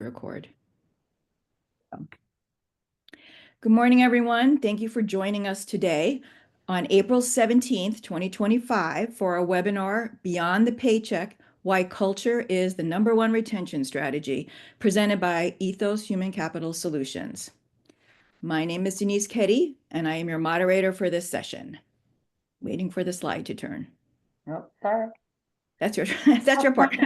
Record. Good morning, everyone. Thank you for joining us today on April 17th, 2025 for our webinar, Beyond the Paycheck, Why Culture is the #1 Retention Strategy, presented by Ethos Human Capital Solutions. My name is Denise Ketty, and I am your moderator for this session. Waiting for the slide to turn. Oh, sorry. That's your part.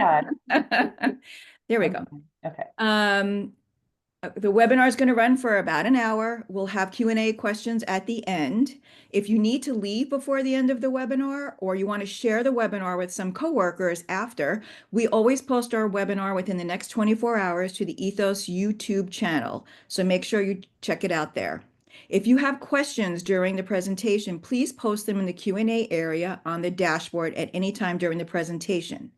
There we go. Okay. The webinar is going to run for about an hour. We'll have Q&A questions at the end. If you need to leave before the end of the webinar, or you want to share the webinar with some coworkers after, we always post our webinar within the next 24 hours to the Ethos YouTube channel. So make sure you check it out there. If you have questions during the presentation, please post them in the Q&A area on the dashboard at any time during the presentation.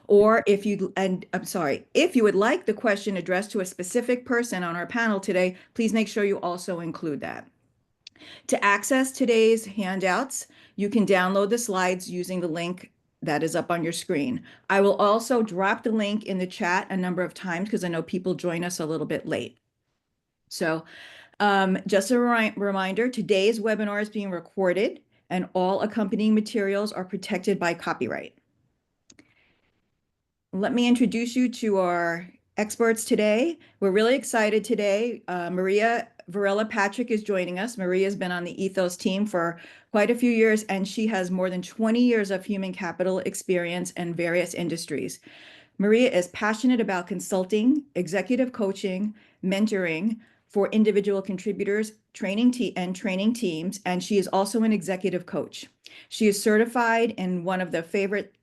Or if you would like the question addressed to a specific person on our panel today, please make sure you also include that. To access today's handouts, you can download the slides using the link that is up on your screen. I will also drop the link in the chat a number of times because I know people join us a little bit late. So just a reminder, today's webinar is being recorded and all accompanying materials are protected by copyright. Let me introduce you to our experts today. We're really excited today. Maria Varela Patrick is joining us. Maria has been on the Ethos team for quite a few years, and she has more than 20 years of human capital experience in various industries. Maria is passionate about consulting, executive coaching, mentoring for individual contributors, training teams, and she is also an executive coach. She is certified in one of the favorite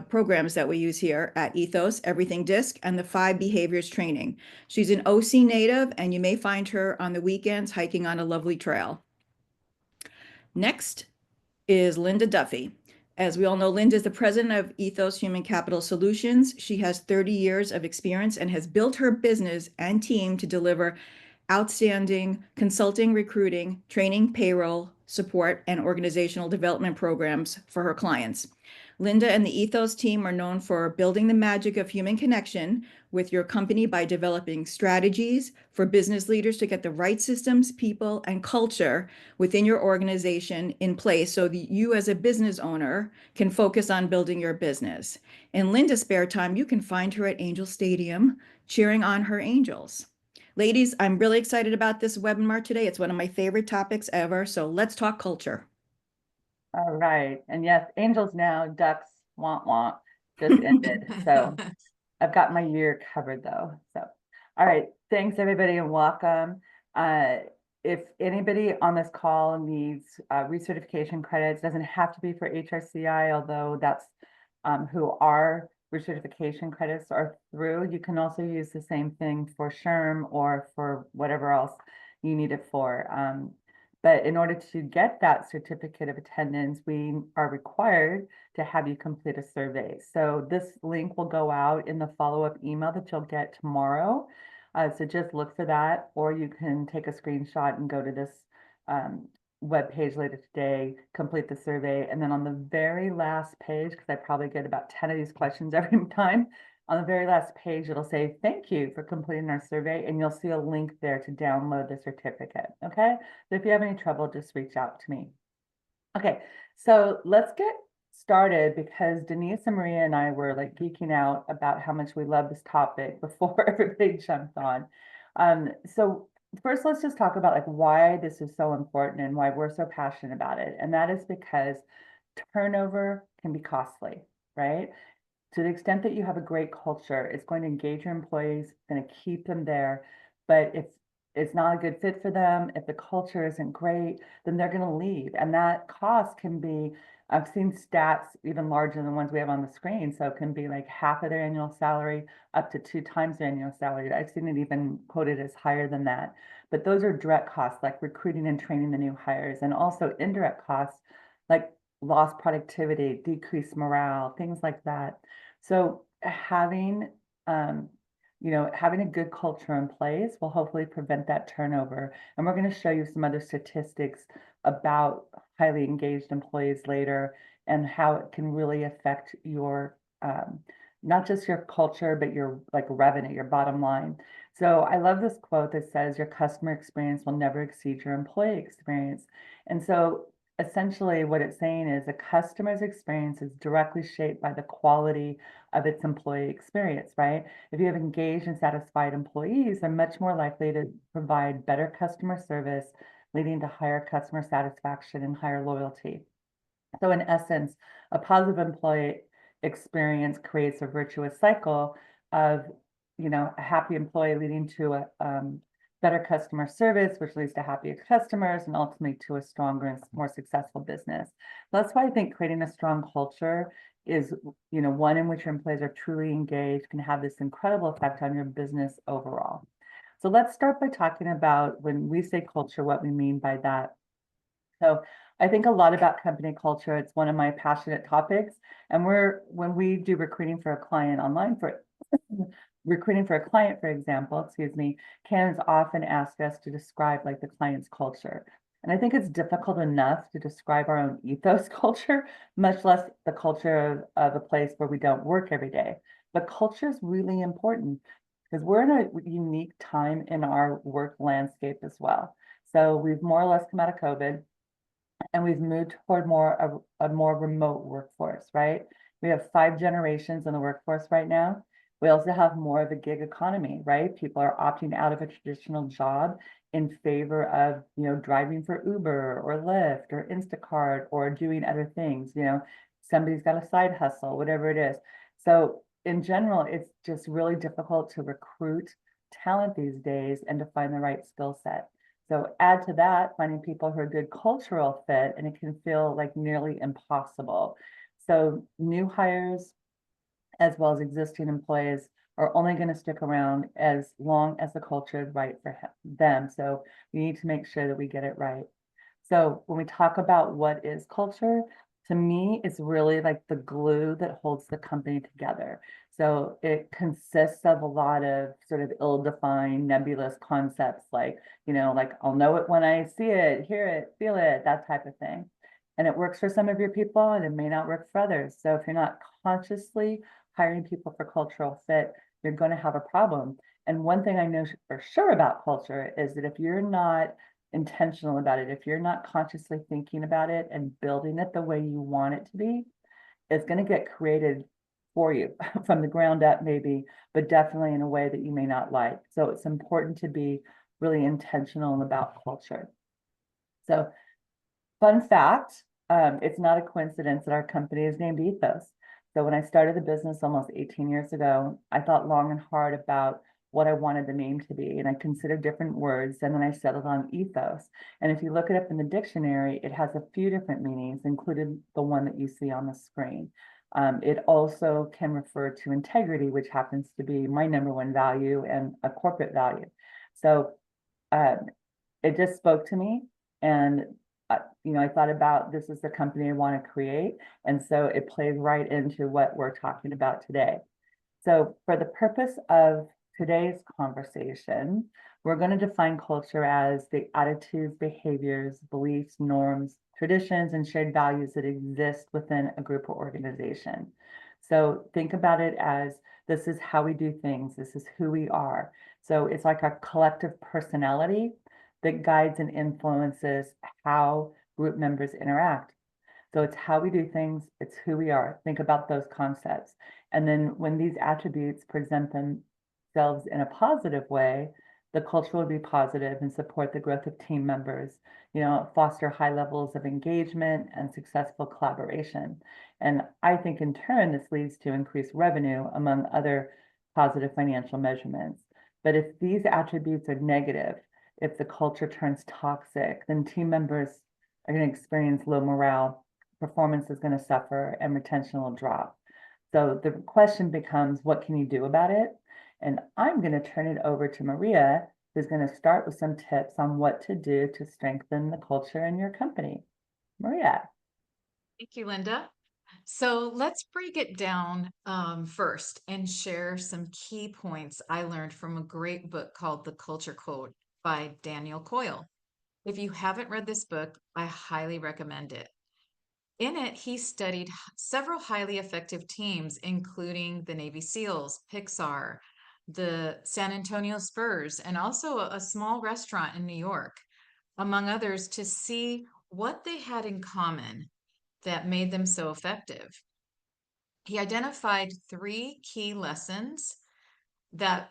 programs that we use here at Ethos, Everything Disc, and the 5 Behaviors Training. She's an OC native, and you may find her on the weekends hiking on a lovely trail. Next is Linda Duffy. As we all know, Linda is the president of Ethos Human Capital Solutions. She has 30 years of experience and has built her business and team to deliver outstanding consulting, recruiting, training, payroll, support, and organizational development programs for her clients. Linda and the Ethos team are known for building the magic of human connection with your company by developing strategies for business leaders to get the right systems, people, and culture within your organization in place so that you as a business owner can focus on building your business. In Linda's spare time, you can find her at Angel Stadium cheering on her Angels. Ladies, I'm really excited about this webinar today. It's one of my favorite topics ever. So let's talk culture. All right. And yes, Angels now, Ducks, want, just ended. So I've got my year covered though. So, all right. Thanks everybody and welcome. If anybody on this call needs recertification credits, doesn't have to be for HRCI, although that's who our recertification credits are through. You can also use the same thing for SHRM or for whatever else you need it for. But in order to get that certificate of attendance, we are required to have you complete a survey. So this link will go out in the follow-up email that you'll get tomorrow. So just look for that, or you can take a screenshot and go to this web page later today, complete the survey. And then on the very last page, because I probably get about 10 of these questions every time, on the very last page, it'll say, thank you for completing our survey, and you'll see a link there to download the certificate, okay? So if you have any trouble, just reach out to me. Okay, so let's get started because Denise and Maria and I were like geeking out about how much we love this topic before everybody jumped on. So first, let's just talk about like why this is so important and why we're so passionate about it. And that is because turnover can be costly, right? To the extent that you have a great culture, it's going to engage your employees, it's going to keep them there. But if it's not a good fit for them, if the culture isn't great, then they're going to leave. And that cost can be, I've seen stats even larger than the ones we have on the screen. So it can be like half of their annual salary up to 2 times their annual salary. I've seen it even quoted as higher than that. But those are direct costs like recruiting and training the new hires, and also indirect costs like lost productivity, decreased morale, things like that. So having, having a good culture in place will hopefully prevent that turnover. And we're going to show you some other statistics about highly engaged employees later and how it can really affect your not just your culture, but your like revenue, your bottom line. So I love this quote that says your customer experience will never exceed your employee experience. And so essentially what it's saying is a customer's experience is directly shaped by the quality of its employee experience, right? If you have engaged and satisfied employees, they're much more likely to provide better customer service, leading to higher customer satisfaction and higher loyalty. So in essence, a positive employee experience creates a virtuous cycle of, a happy employee leading to a better customer service, which leads to happier customers and ultimately to a stronger and more successful business. That's why I think creating a strong culture is, one in which your employees are truly engaged, can have this incredible effect on your business overall. So let's start by talking about when we say culture, what we mean by that. So I think a lot about company culture. It's one of my passionate topics. And when we do recruiting for a client online for recruiting for a client, for example, excuse me, candidates often ask us to describe like the client's culture. And I think it's difficult enough to describe our own ethos culture, much less the culture of a place where we don't work every day. But culture is really important because we're in a unique time in our work landscape as well. So we've more or less come out of COVID and we've moved toward a more remote workforce, right? We have 5 generations in the workforce right now. We also have more of a gig economy, right? People are opting out of a traditional job in favor of, driving for Uber or Lyft or Instacart or doing other things. Somebody's got a side hustle, whatever it is. So in general, it's just really difficult to recruit talent these days and to find the right skill set. So add to that, finding people who are a good cultural fit, and it can feel like nearly impossible. So new hires, as well as existing employees, are only going to stick around as long as the culture is right for them. So we need to make sure that we get it right. So when we talk about what is culture, to me, it's really like the glue that holds the company together. So it consists of a lot of sort of ill-defined, nebulous concepts like I'll know it when I see it, hear it, feel it, that type of thing. And it works for some of your people and it may not work for others. So if you're not consciously hiring people for cultural fit, you're going to have a problem. And one thing I know for sure about culture is that if you're not intentional about it, if you're not consciously thinking about it and building it the way you want it to be, it's going to get created for you from the ground up, maybe, but definitely in a way that you may not like. So it's important to be really intentional about culture. So, fun fact, it's not a coincidence that our company is named Ethos. So when I started the business almost 18 years ago, I thought long and hard about what I wanted the name to be. And I considered different words, and then I settled on ethos. And if you look it up in the dictionary, it has a few different meanings, including the one that you see on the screen. It also can refer to integrity, which happens to be my #1 value and a corporate value. So it just spoke to me. And I thought about this is the company I want to create. And so it plays right into what we're talking about today. So for the purpose of today's conversation, we're going to define culture as the attitudes, behaviors, beliefs, norms, traditions, and shared values that exist within a group or organization. So think about it as this is how we do things. This is who we are. So it's like a collective personality that guides and influences how group members interact. So it's how we do things, it's who we are. Think about those concepts. And then when these attributes present themselves in a positive way, the culture will be positive and support the growth of team members, foster high levels of engagement and successful collaboration. And I think in turn, this leads to increased revenue among other positive financial measurements. But if these attributes are negative, if the culture turns toxic, then team members are going to experience low morale, performance is going to suffer, and retention will drop. So the question becomes, what can you do about it? And I'm going to turn it over to Maria, who's going to start with some tips on what to do to strengthen the culture in your company. Maria. Thank you, Linda. So let's break it down first and share some key points I learned from a great book called The Culture Code by Daniel Coyle. If you haven't read this book, I highly recommend it. In it, he studied several highly effective teams, including the Navy SEALs, Pixar, the San Antonio Spurs, and also a small restaurant in New York, among others, to see what they had in common that made them so effective. He identified 3 key lessons that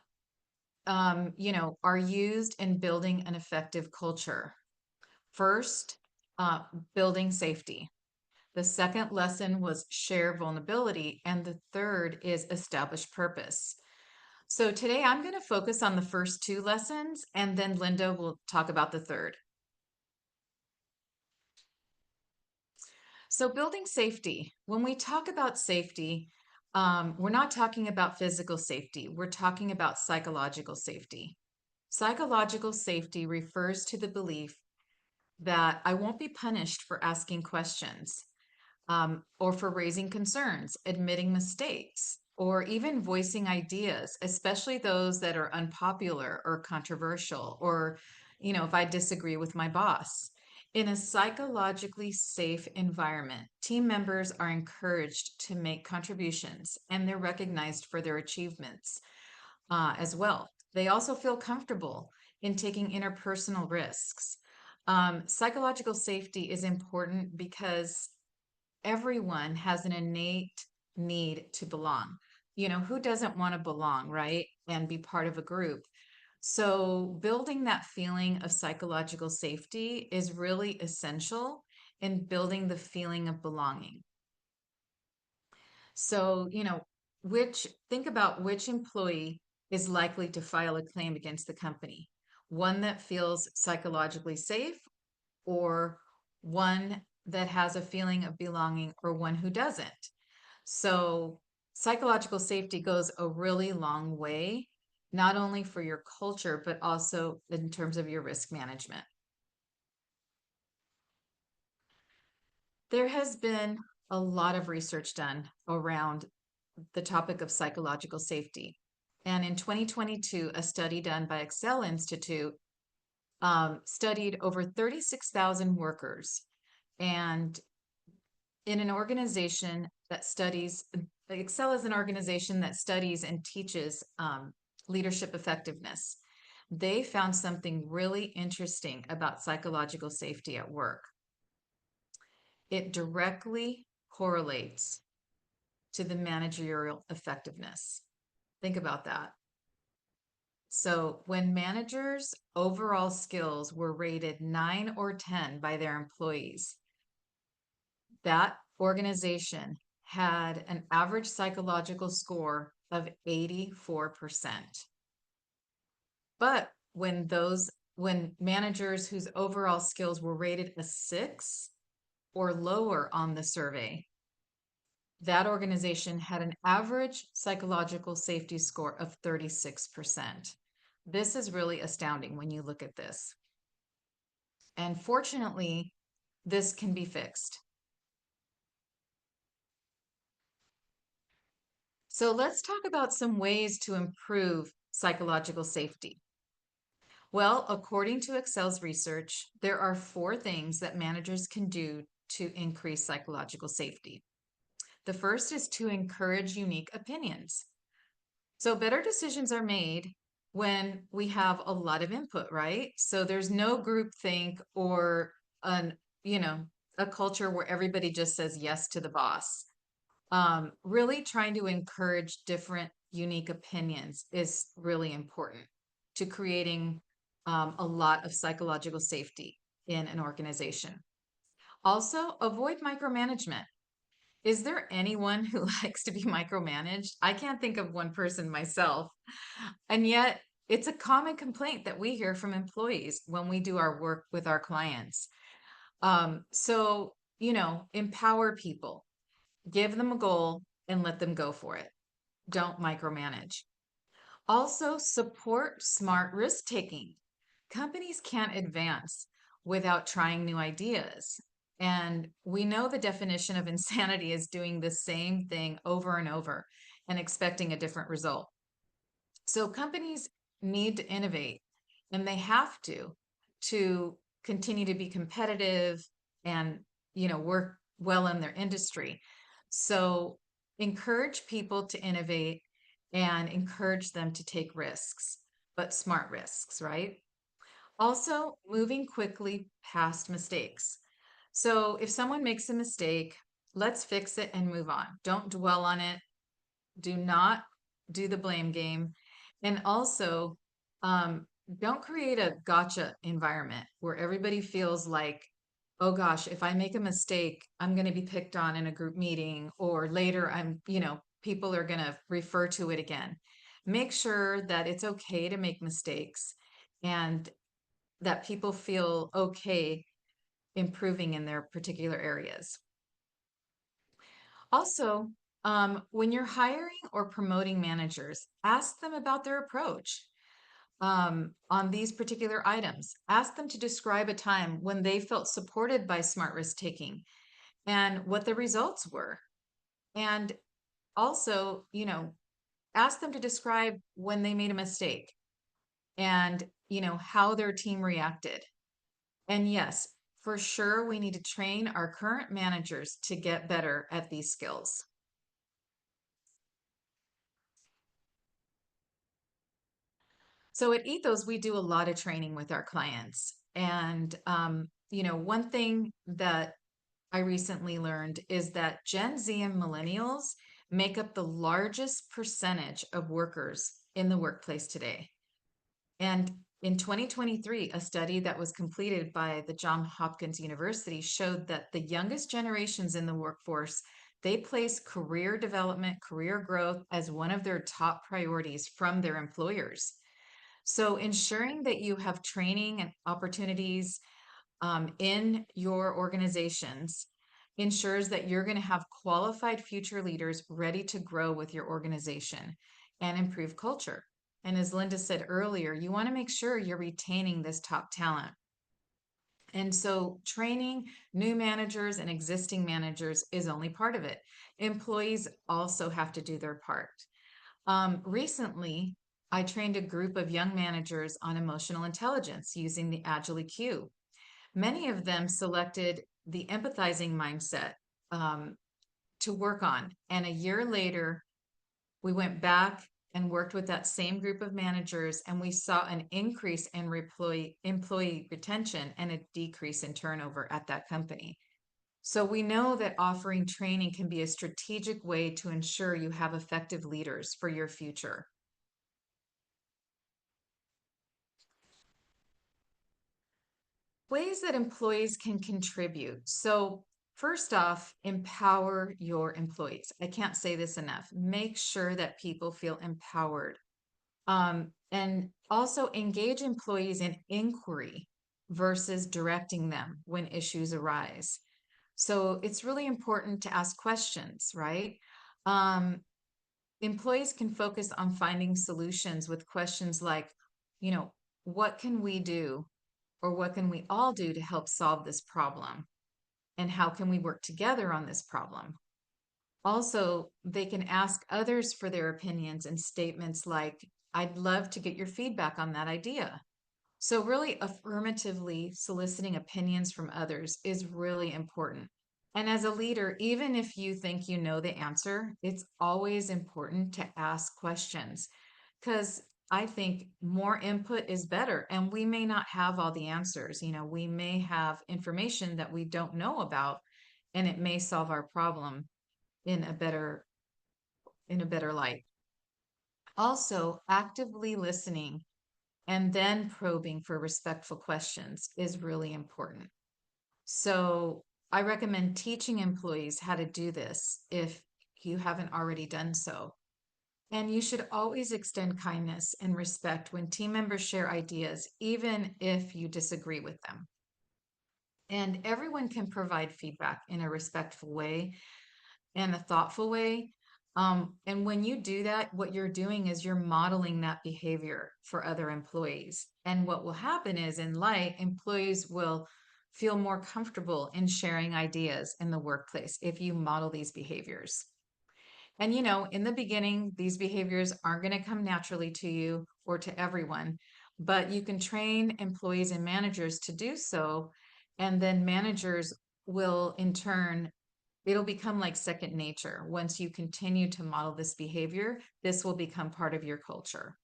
are used in building an effective culture. First, building safety. The second lesson was share vulnerability, and the third is establish purpose. So today I'm going to focus on the first 2 lessons, and then Linda will talk about the third. So building safety, when we talk about safety, we're not talking about physical safety. We're talking about psychological safety. Psychological safety refers to the belief that I won't be punished for asking questions, or for raising concerns, admitting mistakes, or even voicing ideas, especially those that are unpopular or controversial, or, if I disagree with my boss. In a psychologically safe environment, team members are encouraged to make contributions and they're recognized for their achievements as well. They also feel comfortable in taking interpersonal risks. Psychological safety is important because everyone has an innate need to belong. Who doesn't want to belong, right? And be part of a group. So, building that feeling of psychological safety is really essential in building the feeling of belonging. So, think about which employee is likely to file a claim against the company. One that feels psychologically safe, or one that has a feeling of belonging, or one who doesn't. So psychological safety goes a really long way, not only for your culture, but also in terms of your risk management. There has been a lot of research done around the topic of psychological safety. And in 2022, a study done by Excel Institute studied over 36,000 workers. And in an organization that studies, Excel is an organization that studies and teaches leadership effectiveness. They found something really interesting about psychological safety at work. It directly correlates to the managerial effectiveness. Think about that. So when managers' overall skills were rated 9 or 10 by their employees, that organization had an average psychological score of 84%. But when managers whose overall skills were rated a 6 or lower on the survey, that organization had an average psychological safety score of 36%. This is really astounding when you look at this. And fortunately, this can be fixed. So let's talk about some ways to improve psychological safety. Well, according to Excel's research, there are 4 things that managers can do to increase psychological safety. The first is to encourage unique opinions. So better decisions are made when we have a lot of input, right? So there's no groupthink or a culture where everybody just says yes to the boss. Really trying to encourage different unique opinions is really important to creating a lot of psychological safety in an organization. Also, avoid micromanagement. Is there anyone who likes to be micromanaged? I can't think of one person myself. And yet, it's a common complaint that we hear from employees when we do our work with our clients. So, empower people. Give them a goal and let them go for it. Don't micromanage. Also, support smart risk taking. Companies can't advance without trying new ideas. And we know the definition of insanity is doing the same thing over and over and expecting a different result. So companies need to innovate, and they have to continue to be competitive and work well in their industry. So encourage people to innovate and encourage them to take risks, but smart risks, right? Also, moving quickly past mistakes. So if someone makes a mistake, let's fix it and move on. Don't dwell on it. Do not do the blame game. And also, um, don't create a gotcha environment where everybody feels like, oh gosh, if I make a mistake, I'm going to be picked on in a group meeting, or later people are going to refer to it again. Make sure that it's okay to make mistakes and that people feel okay improving in their particular areas. Also, when you're hiring or promoting managers, ask them about their approach on these particular items. Ask them to describe a time when they felt supported by smart risk taking and what the results were. And also, ask them to describe when they made a mistake and, how their team reacted. And yes, for sure, we need to train our current managers to get better at these skills. So at Ethos, we do a lot of training with our clients. And, one thing that I recently learned is that Gen Z and millennials make up the largest percentage of workers in the workplace today. And in 2023, a study that was completed by the Johns Hopkins University showed that the youngest generations in the workforce, they place career development, career growth as one of their top priorities from their employers. So ensuring that you have training and opportunities in your organizations ensures that you're going to have qualified future leaders ready to grow with your organization and improve culture. And as Linda said earlier, you want to make sure you're retaining this top talent. And so training new managers and existing managers is only part of it. Employees also have to do their part. Recently, I trained a group of young managers on emotional intelligence using the Agile EQ. Many of them selected the empathizing mindset to work on. And a year later, we went back and worked with that same group of managers, and we saw an increase in employee retention and a decrease in turnover at that company. So we know that offering training can be a strategic way to ensure you have effective leaders for your future. Ways that employees can contribute. So first off, empower your employees. I can't say this enough. Make sure that people feel empowered. And also engage employees in inquiry versus directing them when issues arise. So it's really important to ask questions, right? Employees can focus on finding solutions with questions like, what can we do, or what can we all do to help solve this problem? And how can we work together on this problem? Also, they can ask others for their opinions and statements like, I'd love to get your feedback on that idea. So really affirmatively soliciting opinions from others is really important. And as a leader, even if you think you know the answer, it's always important to ask questions, because I think more input is better. And we may not have all the answers. We may have information that we don't know about, and it may solve our problem in a better light. Also, actively listening and then probing for respectful questions is really important. So I recommend teaching employees how to do this if you haven't already done so. And you should always extend kindness and respect when team members share ideas, even if you disagree with them. And everyone can provide feedback in a respectful way and a thoughtful way. And when you do that, what you're doing is you're modeling that behavior for other employees. And what will happen is employees will feel more comfortable in sharing ideas in the workplace if you model these behaviors. And in the beginning, these behaviors aren't going to come naturally to you or to everyone, but you can train employees and managers to do so. And then managers will in turn it'll become like second nature. Once you continue to model this behavior, this will become part of your culture.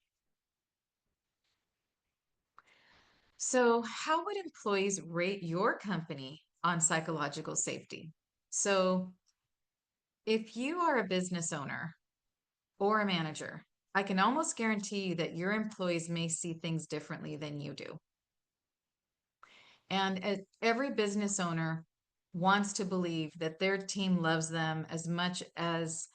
So, how would employees rate your company on psychological safety? So, if you are a business owner or a manager, I can almost guarantee you that your employees may see things differently than you do. And every business owner wants to believe that their team loves them as much as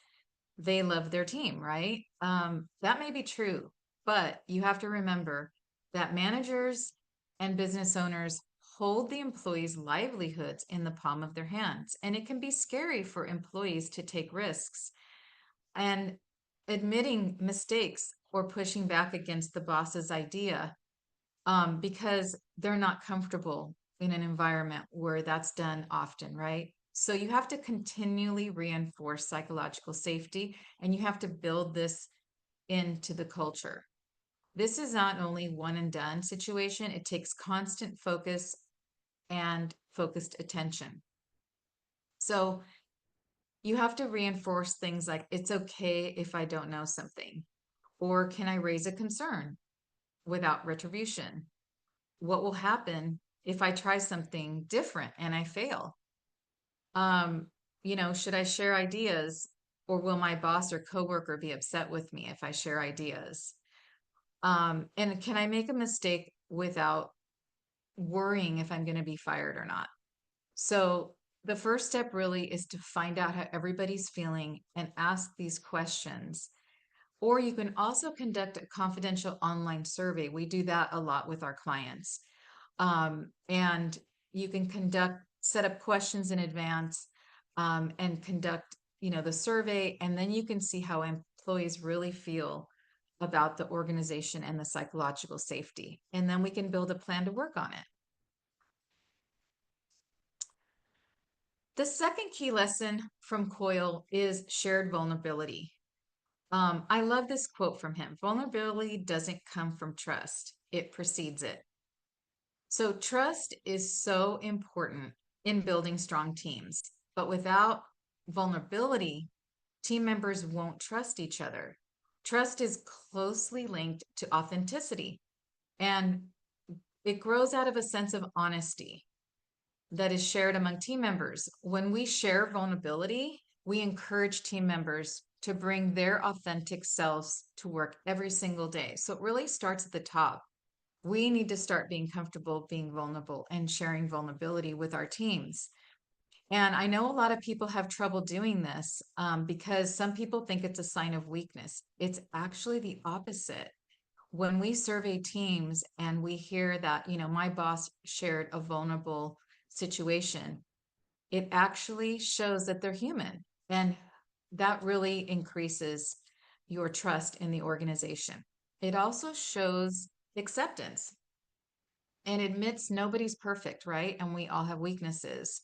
they love their team, right? That may be true, but you have to remember that managers and business owners hold the employees' livelihoods in the palm of their hands. And it can be scary for employees to take risks and admitting mistakes or pushing back against the boss's idea because they're not comfortable in an environment where that's done often, right? So you have to continually reinforce psychological safety, and you have to build this into the culture. This is not only one and done situation, it takes constant focus and focused attention. So you have to reinforce things like, it's okay if I don't know something, or can I raise a concern without retribution? What will happen if I try something different and I fail? Um, should I share ideas, or will my boss or coworker be upset with me if I share ideas? And can I make a mistake without worrying if I'm going to be fired or not? So the first step really is to find out how everybody's feeling and ask these questions. Or you can also conduct a confidential online survey. We do that a lot with our clients. And you can set up questions in advance, and conduct, the survey, and then you can see how employees really feel about the organization and the psychological safety. And then we can build a plan to work on it. The second key lesson from Coyle is shared vulnerability. I love this quote from him. Vulnerability doesn't come from trust, it precedes it. So trust is so important in building strong teams, but without vulnerability, team members won't trust each other. Trust is closely linked to authenticity, and it grows out of a sense of honesty that is shared among team members. When we share vulnerability, we encourage team members to bring their authentic selves to work every single day. So it really starts at the top. We need to start being comfortable being vulnerable and sharing vulnerability with our teams. And I know a lot of people have trouble doing this because some people think it's a sign of weakness. It's actually the opposite. When we survey teams and we hear that, my boss shared a vulnerable situation, it actually shows that they're human. And that really increases your trust in the organization. It also shows acceptance and admits nobody's perfect, right? And we all have weaknesses.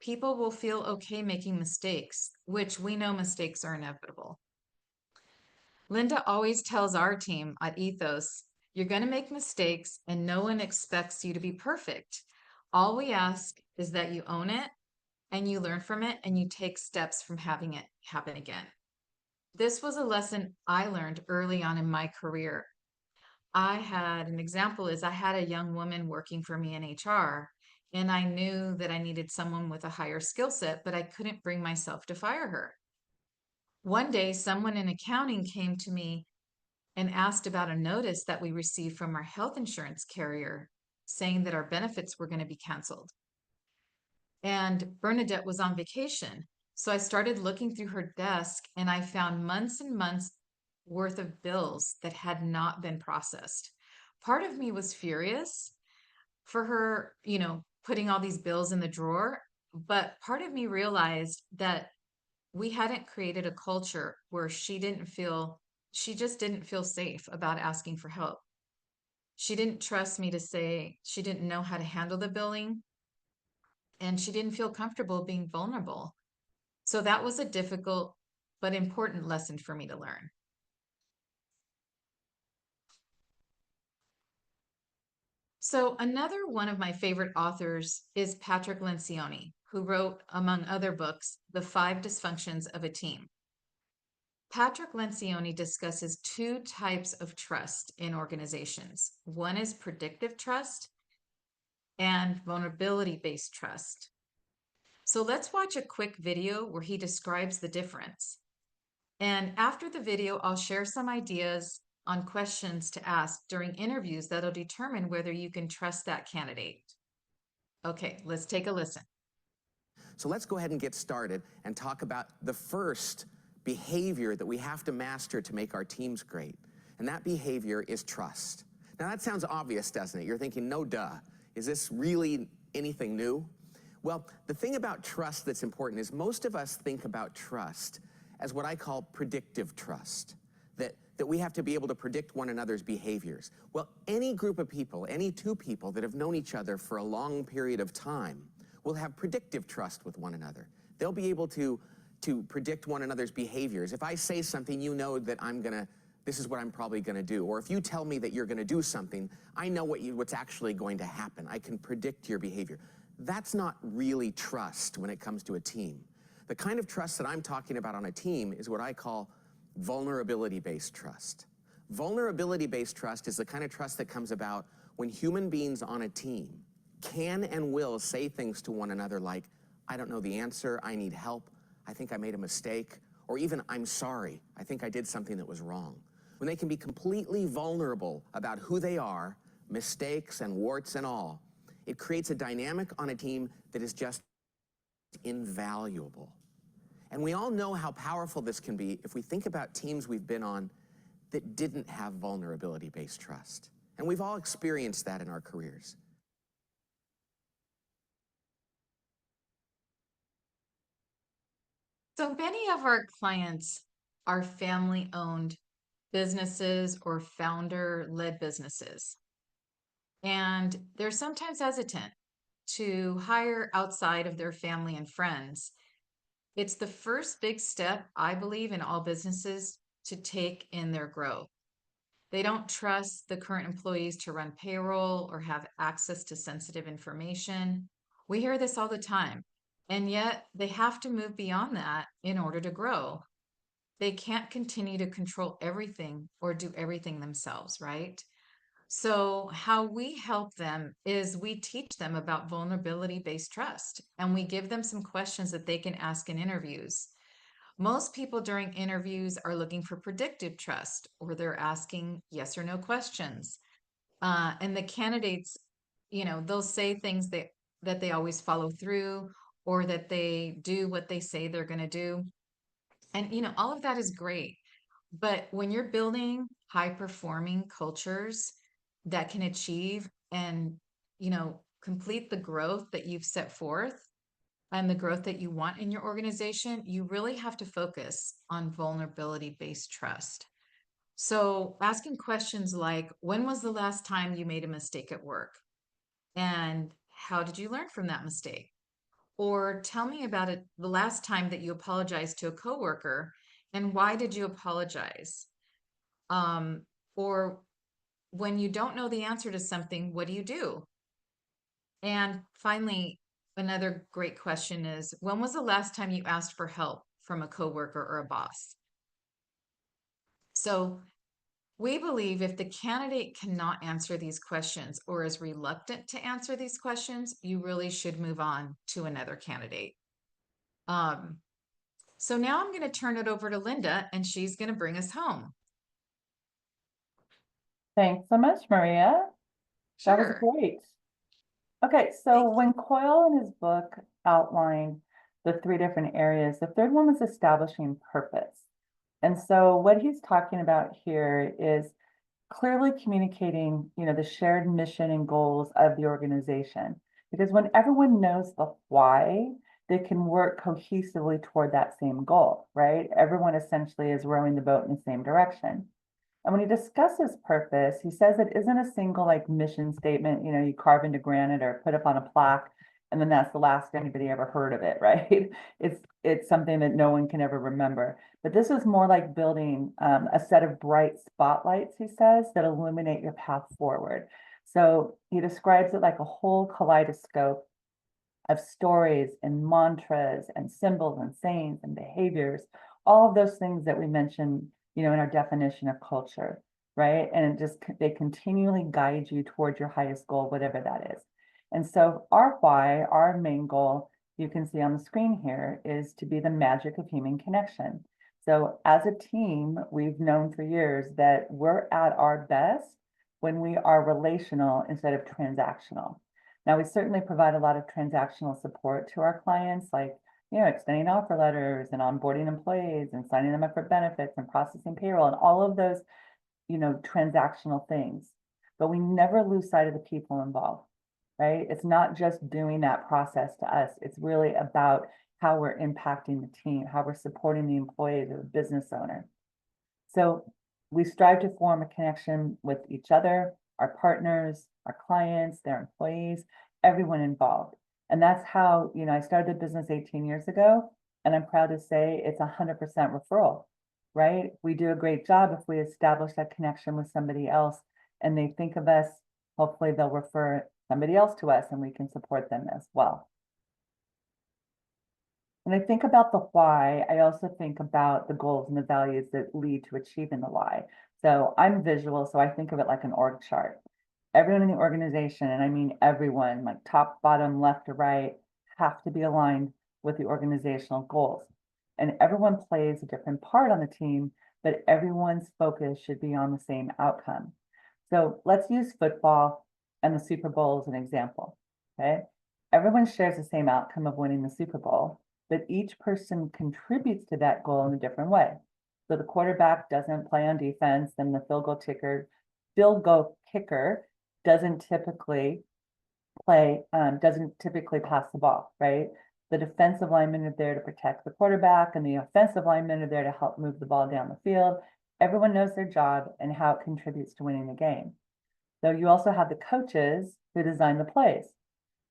People will feel okay making mistakes, which we know mistakes are inevitable. Linda always tells our team at Ethos, you're going to make mistakes and no one expects you to be perfect. All we ask is that you own it and you learn from it and you take steps from having it happen again. This was a lesson I learned early on in my career. I had a young woman working for me in HR, and I knew that I needed someone with a higher skill set, but I couldn't bring myself to fire her. One day, someone in accounting came to me and asked about a notice that we received from our health insurance carrier saying that our benefits were going to be canceled. And Bernadette was on vacation. So I started looking through her desk and I found months and months worth of bills that had not been processed. Part of me was furious for her, putting all these bills in the drawer. But part of me realized that we hadn't created a culture where she just didn't feel safe about asking for help. She didn't trust me to say she didn't know how to handle the billing, and she didn't feel comfortable being vulnerable. So that was a difficult but important lesson for me to learn. So another one of my favorite authors is Patrick Lencioni. who wrote, among other books, The 5 Dysfunctions of a Team. Patrick Lencioni discusses 2 types of trust in organizations. One is predictive trust and vulnerability-based trust. So let's watch a quick video where he describes the difference. And after the video, I'll share some ideas on questions to ask during interviews that'll determine whether you can trust that candidate. Okay, let's take a listen. So let's go ahead and get started and talk about the first behavior that we have to master to make our teams great. And that behavior is trust. Now that sounds obvious, doesn't it? You're thinking, no duh. Is this really anything new? Well, the thing about trust that's important is most of us think about trust as what I call predictive trust, that we have to be able to predict one another's behaviors. Well, any group of people, any 2 people that have known each other for a long period of time will have predictive trust with one another. They'll be able to predict one another's behaviors. If I say something, you know that this is what I'm probably gonna do. Or if you tell me that you're gonna do something, I know what's actually going to happen. I can predict your behavior. That's not really trust when it comes to a team. The kind of trust that I'm talking about on a team is what I call vulnerability-based trust. Vulnerability-based trust is the kind of trust that comes about when human beings on a team can and will say things to one another like, I don't know the answer, I need help, I think I made a mistake, or even, I'm sorry, I think I did something that was wrong. When they can be completely vulnerable about who they are, mistakes and warts and all, it creates a dynamic on a team that is just invaluable. And we all know how powerful this can be if we think about teams we've been on that didn't have vulnerability-based trust. And we've all experienced that in our careers. So many of our clients are family-owned businesses or founder-led businesses. And they're sometimes hesitant to hire outside of their family and friends. It's the first big step, I believe, in all businesses to take in their growth. They don't trust the current employees to run payroll or have access to sensitive information. We hear this all the time, and yet they have to move beyond that in order to grow. They can't continue to control everything or do everything themselves, right? So how we help them is we teach them about vulnerability-based trust, and we give them some questions that they can ask in interviews. Most people during interviews are looking for predictive trust, or they're asking yes or no questions. And the candidates, they'll say things that they always follow through, or that they do what they say they're going to do. And, all of that is great. But when you're building high performing cultures that can achieve and, complete the growth that you've set forth and the growth that you want in your organization, you really have to focus on vulnerability-based trust. So asking questions like, when was the last time you made a mistake at work? And how did you learn from that mistake? Or tell me about it, the last time that you apologized to a coworker, and why did you apologize? Or when you don't know the answer to something, what do you do? And finally, another great question is, when was the last time you asked for help from a coworker or a boss? So we believe if the candidate cannot answer these questions or is reluctant to answer these questions, you really should move on to another candidate. So now I'm going to turn it over to Linda, and she's going to bring us home. Thanks so much, Maria. That was Sure. great. Okay, so when Coyle in his book outlined the 3 different areas, the third one was establishing purpose. And so what he's talking about here is clearly communicating, the shared mission and goals of the organization. Because when everyone knows the why, they can work cohesively toward that same goal, right? Everyone essentially is rowing the boat in the same direction. And when he discusses purpose, he says it isn't a single mission statement, you carve into granite or put up on a plaque, and then that's the last anybody ever heard of it, right? It's something that no one can ever remember. But this is more like building a set of bright spotlights, he says, that illuminate your path forward. So he describes it like a whole kaleidoscope of stories and mantras and symbols and sayings and behaviors, all of those things that we mentioned, in our definition of culture, right? And it just, they continually guide you towards your highest goal, whatever that is. And so our why, our main goal, you can see on the screen here, is to be the magic of human connection. So as a team, we've known for years that we're at our best when we are relational instead of transactional. Now, we certainly provide a lot of transactional support to our clients, like, extending offer letters and onboarding employees and signing them up for benefits and processing payroll and all of those, transactional things. But we never lose sight of the people involved, right? It's not just doing that process to us. It's really about how we're impacting the team, how we're supporting the employees or the business owner. So we strive to form a connection with each other, our partners, our clients, their employees, everyone involved. And that's how, I started the business 18 years ago, and I'm proud to say it's 100% referral, right? We do a great job if we establish that connection with somebody else and they think of us, hopefully they'll refer somebody else to us and we can support them as well. When I think about the why, I also think about the goals and the values that lead to achieving the why. So I'm visual, so I think of it like an org chart. Everyone in the organization, and I mean everyone, like top, bottom, left to right, have to be aligned with the organizational goals. And everyone plays a different part on the team, but everyone's focus should be on the same outcome. So let's use football and the Super Bowl as an example, okay? Everyone shares the same outcome of winning the Super Bowl, but each person contributes to that goal in a different way. So the quarterback doesn't play on defense, and the field goal kicker doesn't typically pass the ball, right? The defensive linemen are there to protect the quarterback, and the offensive linemen are there to help move the ball down the field. Everyone knows their job and how it contributes to winning the game. So you also have the coaches who design the plays.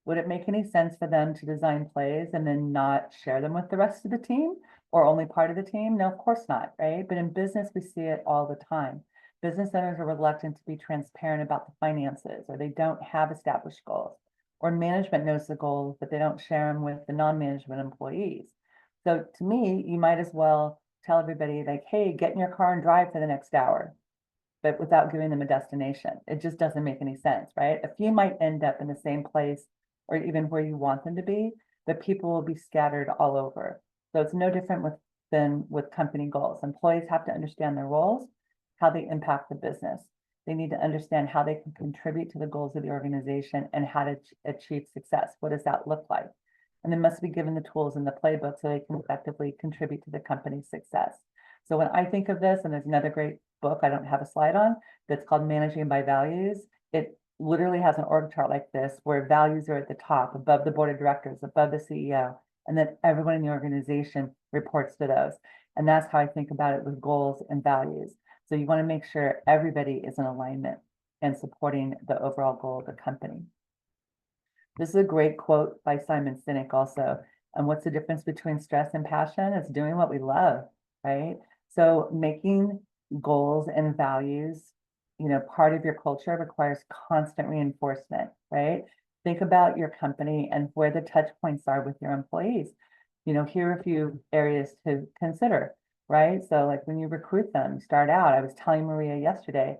Would it make any sense for them to design plays and then not share them with the rest of the team or only part of the team? No, of course not, right? But in business, we see it all the time. Business owners are reluctant to be transparent about the finances, or they don't have established goals, or management knows the goals, but they don't share them with the non-management employees. So to me, you might as well tell everybody like, hey, get in your car and drive for the next hour, but without giving them a destination. It just doesn't make any sense, right? A few might end up in the same place or even where you want them to be, but people will be scattered all over. So it's no different than with company goals. Employees have to understand their roles, how they impact the business. They need to understand how they can contribute to the goals of the organization and how to achieve success. What does that look like? And they must be given the tools in the playbook so they can effectively contribute to the company's success. So when I think of this, and there's another great book I don't have a slide on, that's called Managing by Values. It literally has an org chart like this, where values are at the top, above the board of directors, above the CEO, and then everyone in the organization reports to those. And that's how I think about it with goals and values. So you want to make sure everybody is in alignment and supporting the overall goal of the company. This is a great quote by Simon Sinek also. And what's the difference between stress and passion? It's doing what we love, right? So making goals and values, part of your culture requires constant reinforcement, right? Think about your company and where the touch points are with your employees. Here are a few areas to consider, right? So like when you recruit them, start out, I was telling Maria yesterday,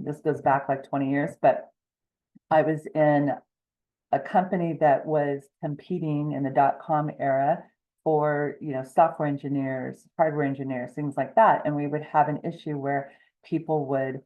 this goes back like 20 years, but I was in a company that was competing in the .com era for, software engineers, hardware engineers, things like that. And we would have an issue where people would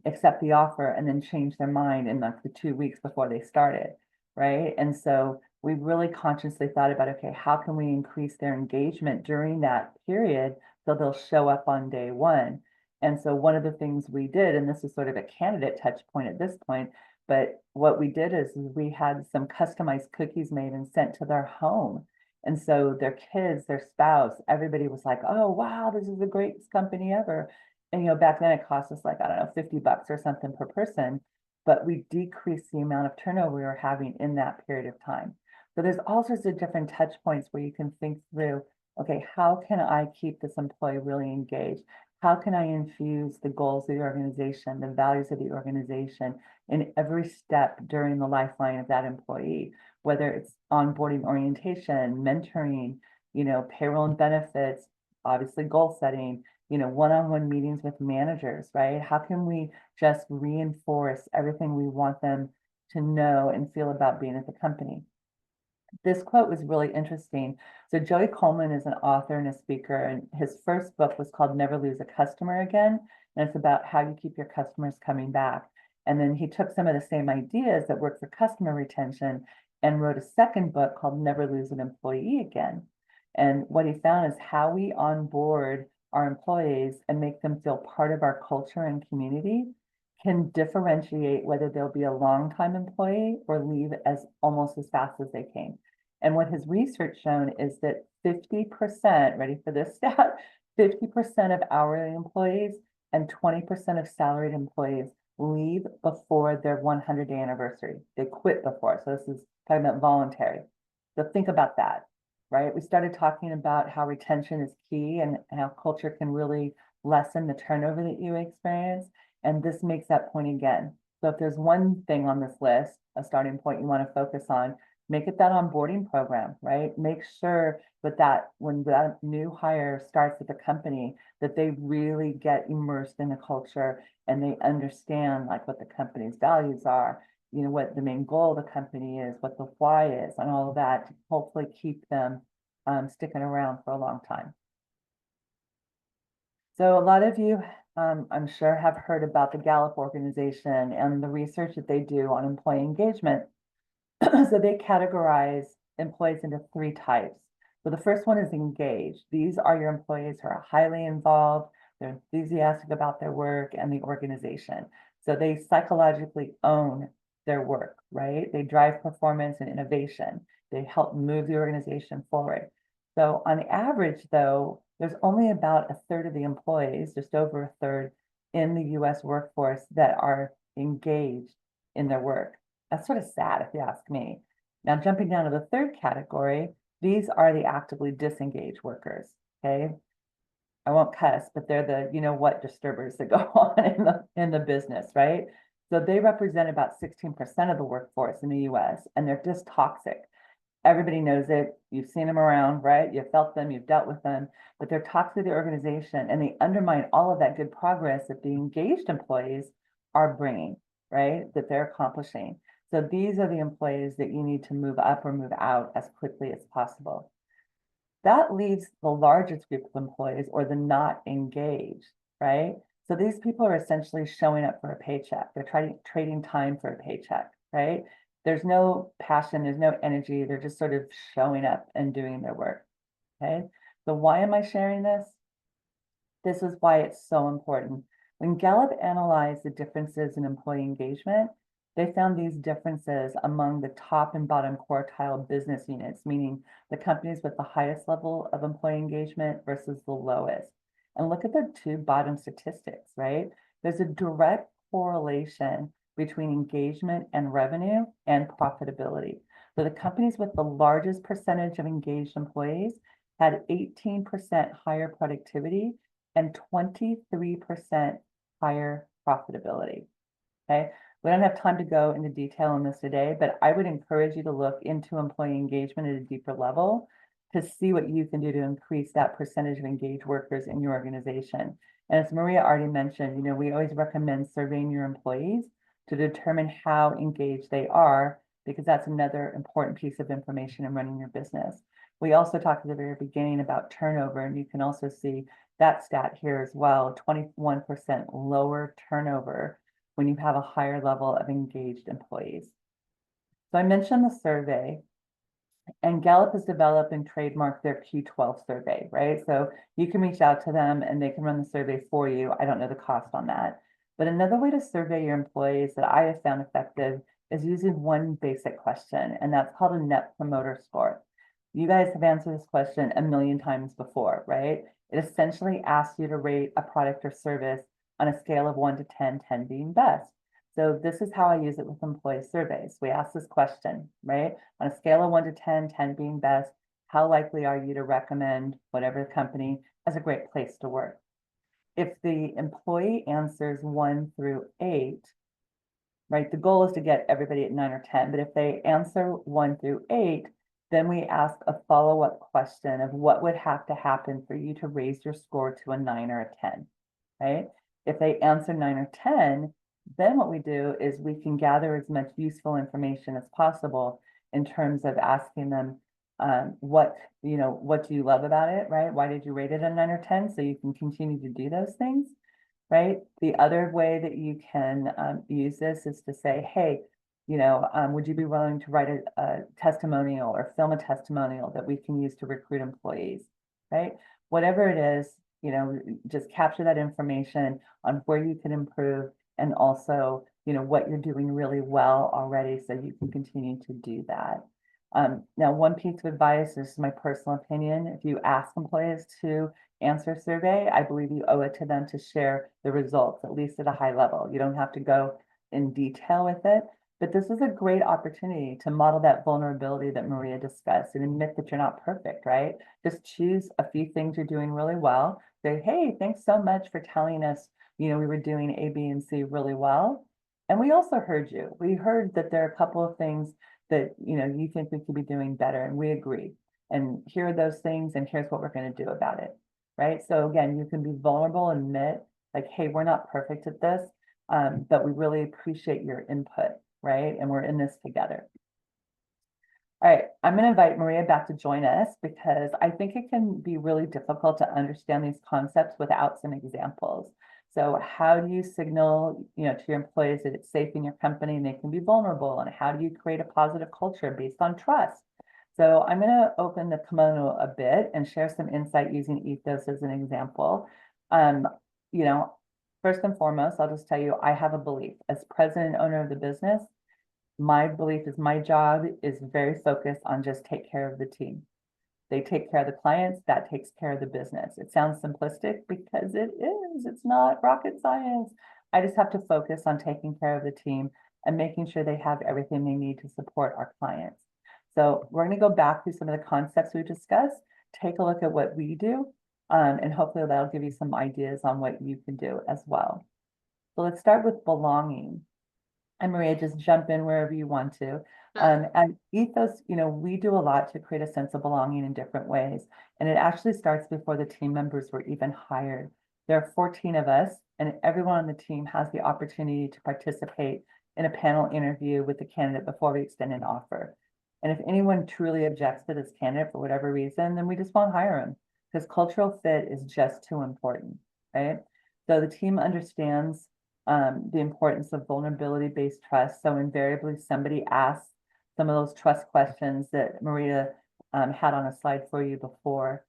accept the offer and then change their mind in like the 2 weeks before they started, right? And so we really consciously thought about, okay, how can we increase their engagement during that period so they'll show up on day one? And so one of the things we did, and this is sort of a candidate touch point at this point, but what we did is we had some customized cookies made and sent to their home. And so their kids, their spouse, everybody was like, oh, wow, this is the greatest company ever. And, back then it cost us like, I don't know, $50 or something per person, but we decreased the amount of turnover we were having in that period of time. So there's all sorts of different touch points where you can think through, okay, how can I keep this employee really engaged? How can I infuse the goals of the organization, the values of the organization in every step during the lifeline of that employee? whether it's onboarding orientation, mentoring, payroll and benefits, obviously goal setting, one-on-one meetings with managers, right? How can we just reinforce everything we want them to know and feel about being at the company? This quote was really interesting. So Joey Coleman is an author and a speaker, and his first book was called Never Lose a Customer Again. And it's about how you keep your customers coming back. And then he took some of the same ideas that work for customer retention and wrote a second book called Never Lose an Employee Again. And what he found is how we onboard our employees and make them feel part of our culture and community can differentiate whether they'll be a long-time employee or leave as almost as fast as they came. And what his research shown is that 50%, ready for this stat, 50% of hourly employees and 20% of salaried employees leave before their 100-day anniversary. They quit before. So this is talking about voluntary. So think about that, right? We started talking about how retention is key and how culture can really lessen the turnover that you experience. And this makes that point again. So if there's one thing on this list, a starting point you want to focus on, make it that onboarding program, right? Make sure that when that new hire starts at the company, that they really get immersed in the culture and they understand like what the company's values are, what the main goal of the company is, what the why is, and all of that to hopefully keep them sticking around for a long time. So a lot of you, I'm sure, have heard about the Gallup organization and the research that they do on employee engagement. So they categorize employees into 3 types. So the first one is engaged. These are your employees who are highly involved, they're enthusiastic about their work and the organization. So they psychologically own their work, right? They drive performance and innovation. They help move the organization forward. So on average, though, there's only about a third of the employees, just over a third, in the US workforce that are engaged in their work. That's sort of sad if you ask me. Now, jumping down to the third category, these are the actively disengaged workers, okay? I won't cuss, but they're the what disturbers that go on in the business, right? So they represent about 16% of the workforce in the US, and they're just toxic. Everybody knows it. You've seen them around, right? You've felt them, you've dealt with them, but they're toxic to the organization and they undermine all of that good progress that the engaged employees are bringing, right? That they're accomplishing. So these are the employees that you need to move up or move out as quickly as possible. That leaves the largest group of employees, or the not engaged, right? So these people are essentially showing up for a paycheck. They're trading time for a paycheck, right? There's no passion, there's no energy. They're just sort of showing up and doing their work, okay? So why am I sharing this? This is why it's so important. When Gallup analyzed the differences in employee engagement, they found these differences among the top and bottom quartile business units, meaning the companies with the highest level of employee engagement versus the lowest. And look at the 2 bottom statistics, right? There's a direct correlation between engagement and revenue and profitability. So the companies with the largest percentage of engaged employees had 18% higher productivity and 23% higher profitability, okay? We don't have time to go into detail on this today, but I would encourage you to look into employee engagement at a deeper level to see what you can do to increase that percentage of engaged workers in your organization. And as Maria already mentioned, we always recommend surveying your employees to determine how engaged they are, because that's another important piece of information in running your business. We also talked at the very beginning about turnover, and you can also see that stat here as well, 21% lower turnover when you have a higher level of engaged employees. So I mentioned the survey, and Gallup has developed and trademarked their Q12 survey, right? So you can reach out to them and they can run the survey for you. I don't know the cost on that. But another way to survey your employees that I have found effective is using one basic question, and that's called a Net Promoter Score. You guys have answered this question a million times before, right? It essentially asks you to rate a product or service on a scale of 1 to 10, 10 being best. So this is how I use it with employee surveys. We ask this question, right? On a scale of 1 to 10, 10 being best, how likely are you to recommend whatever company as a great place to work? If the employee answers 1 through 8, right? The goal is to get everybody at 9 or 10, but if they answer 1 through 8, then we ask a follow-up question of what would have to happen for you to raise your score to a 9 or a 10, right? If they answer 9 or 10, then what we do is we can gather as much useful information as possible in terms of asking them what do you love about it, right? Why did you rate it a 9 or 10? So you can continue to do those things, right? The other way that you can use this is to say, hey, would you be willing to write a testimonial or film a testimonial that we can use to recruit employees, right? Whatever it is, just capture that information on where you can improve, and also, what you're doing really well already, so you can continue to do that. Now, one piece of advice, this is my personal opinion, if you ask employees to answer a survey, I believe you owe it to them to share the results, at least at a high level. You don't have to go in detail with it, but this is a great opportunity to model that vulnerability that Maria discussed and admit that you're not perfect, right? Just choose a few things you're doing really well. Say, hey, thanks so much for telling us, we were doing A, B, and C really well. And we also heard you. We heard that there are a couple of things that, you think we could be doing better, and we agree. And here are those things, and here's what we're going to do about it, right? So again, you can be vulnerable and admit, like, hey, we're not perfect at this, but we really appreciate your input, right? And we're in this together. All right, I'm going to invite Maria back to join us, because I think it can be really difficult to understand these concepts without some examples. So how do you signal, to your employees that it's safe in your company and they can be vulnerable? And how do you create a positive culture based on trust? So I'm going to open the kimono a bit and share some insight using Ethos as an example. First and foremost, I'll just tell you, I have a belief as president and owner of the business. My belief is my job is very focused on just take care of the team. They take care of the clients, that takes care of the business. It sounds simplistic because it is. It's not rocket science. I just have to focus on taking care of the team and making sure they have everything they need to support our clients. So we're going to go back through some of the concepts we discussed, take a look at what we do, and hopefully that'll give you some ideas on what you can do as well. So let's start with belonging. And Maria, just jump in wherever you want to. At Ethos, we do a lot to create a sense of belonging in different ways. And it actually starts before the team members were even hired. There are 14 of us, and everyone on the team has the opportunity to participate in a panel interview with the candidate before we extend an offer. And if anyone truly objects to this candidate for whatever reason, then we just won't hire him, because cultural fit is just too important, right? So the team understands the importance of vulnerability-based trust. So invariably somebody asks some of those trust questions that Maria had on a slide for you before.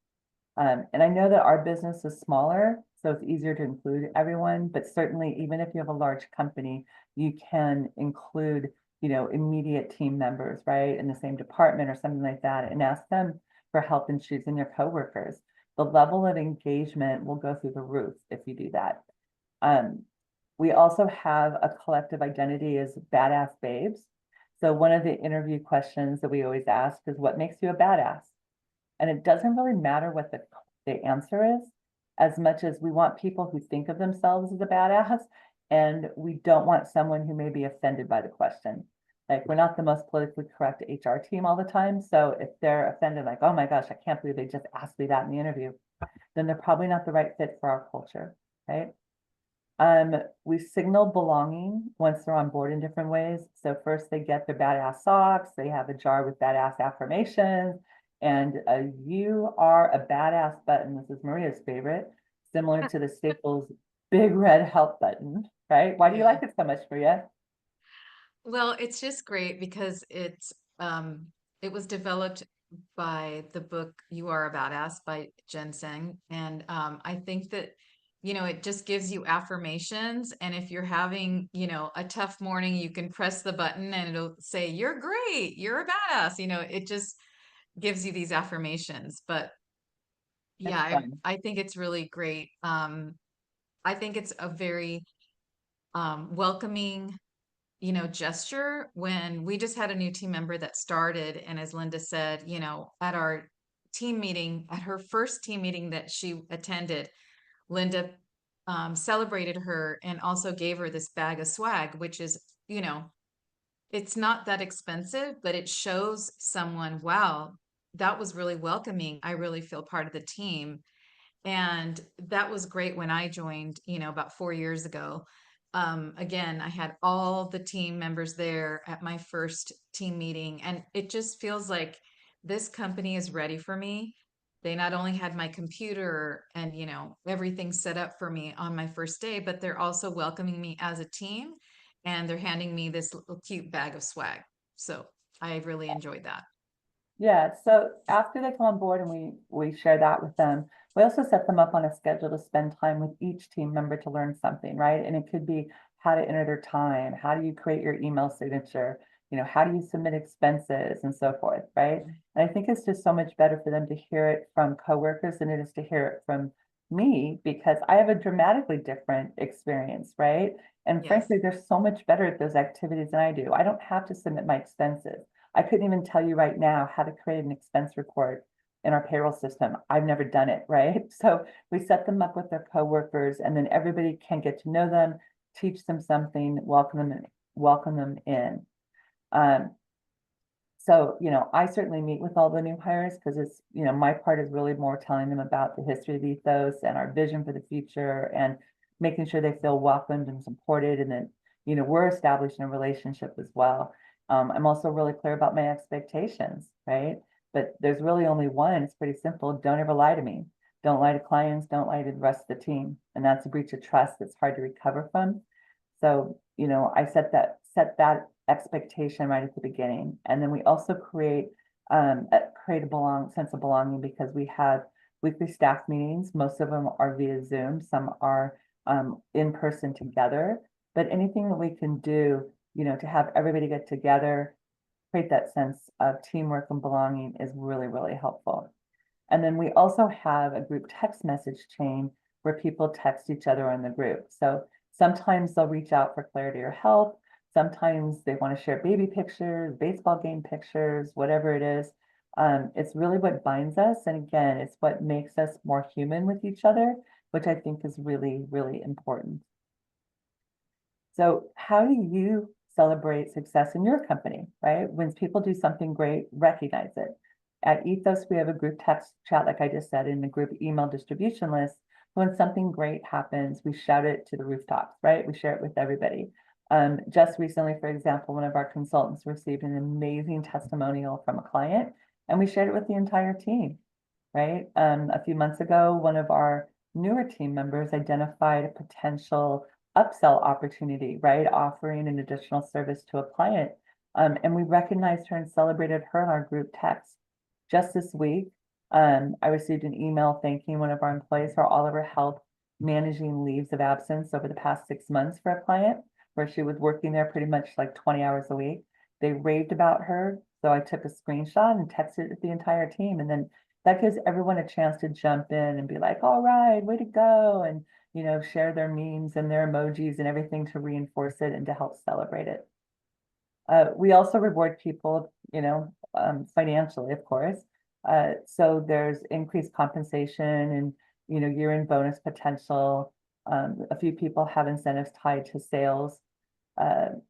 And I know that our business is smaller, so it's easier to include everyone, but certainly even if you have a large company, you can include, immediate team members, right, in the same department or something like that, and ask them for help in choosing their coworkers. The level of engagement will go through the roof if you do that. We also have a collective identity as badass babes. So one of the interview questions that we always ask is, what makes you a badass? And it doesn't really matter what the answer is, as much as we want people who think of themselves as a badass, and we don't want someone who may be offended by the question. Like, we're not the most politically correct HR team all the time. So if they're offended, like, oh my gosh, I can't believe they just asked me that in the interview, then they're probably not the right fit for our culture, right? We signal belonging once they're on board in different ways. So first they get their badass socks, they have a jar with badass affirmations, and you are a badass button. This is Maria's favorite, similar to the Staples big red help button, right? Why do you like it so much, Maria? Well, it's just great because it was developed by the book You Are a Badass by Jen Seng. And I think that, it just gives you affirmations. And if you're having, a tough morning, you can press the button and it'll say, you're great, you're a badass. It just gives you these affirmations. But yeah, I think it's really great. I think it's a very welcoming gesture. When we just had a new team member that started, and as Linda said, at our team meeting, at her first team meeting that she attended, Linda celebrated her and also gave her this bag of swag, which is, it's not that expensive, but it shows someone, wow, that was really welcoming. I really feel part of the team. And that was great when I joined, about 4 years ago. Again, I had all the team members there at my first team meeting, and it just feels like this company is ready for me. They not only had my computer and, everything set up for me on my first day, but they're also welcoming me as a team, and they're handing me this little cute bag of swag. So I really enjoyed that. Yeah, so after they come on board and we share that with them, we also set them up on a schedule to spend time with each team member to learn something, right? And it could be how to enter their time, how do you create your email signature, how do you submit expenses and so forth, right? And I think it's just so much better for them to hear it from coworkers than it is to hear it from me, because I have a dramatically different experience, right? And Yes. frankly, they're so much better at those activities than I do. I don't have to submit my expenses. I couldn't even tell you right now how to create an expense report in our payroll system. I've never done it, right? So we set them up with their coworkers, and then everybody can get to know them, teach them something, welcome them in. So, I certainly meet with all the new hires because it's, my part is really more telling them about the history of Ethos and our vision for the future and making sure they feel welcomed and supported, and that, we're establishing a relationship as well. I'm also really clear about my expectations, right? But there's really only one. It's pretty simple. Don't ever lie to me. Don't lie to clients. Don't lie to the rest of the team. And that's a breach of trust that's hard to recover from. So, I set that expectation right at the beginning. And then we also create a sense of belonging, because we have weekly staff meetings. Most of them are via Zoom. Some are in person together. But anything that we can do, to have everybody get together, create that sense of teamwork and belonging is really, really helpful. And then we also have a group text message chain where people text each other in the group. So sometimes they'll reach out for clarity or help. Sometimes they want to share baby pictures, baseball game pictures, whatever it is. It's really what binds us. And again, it's what makes us more human with each other, which I think is really, really important. So how do you celebrate success in your company, right? When people do something great, recognize it. At Ethos, we have a group text chat, like I just said, in the group email distribution list. When something great happens, we shout it to the rooftops, right? We share it with everybody. Just recently, for example, one of our consultants received an amazing testimonial from a client, and we shared it with the entire team, right? A few months ago, one of our newer team members identified a potential upsell opportunity, right? Offering an additional service to a client. And we recognized her and celebrated her in our group text. Just this week, I received an email thanking one of our employees for all of her help managing leaves of absence over the past 6 months for a client, where she was working there pretty much like 20 hours a week. They raved about her. So I took a screenshot and texted it to the entire team. And then that gives everyone a chance to jump in and be like, all right, way to go. And, share their memes and their emojis and everything to reinforce it and to help celebrate it. We also reward people, financially, of course. So there's increased compensation and, year-end bonus potential. A few people have incentives tied to sales.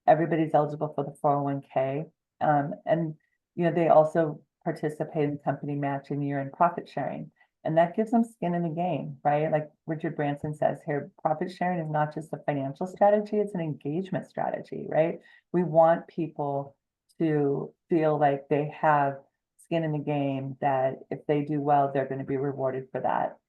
Everybody's eligible for the 401k. And, they also participate in company match and year-end profit sharing. And that gives them skin in the game, right? Like Richard Branson says here, profit sharing is not just a financial strategy, it's an engagement strategy, right? We want people to feel like they have skin in the game, that if they do well, they're going to be rewarded for that.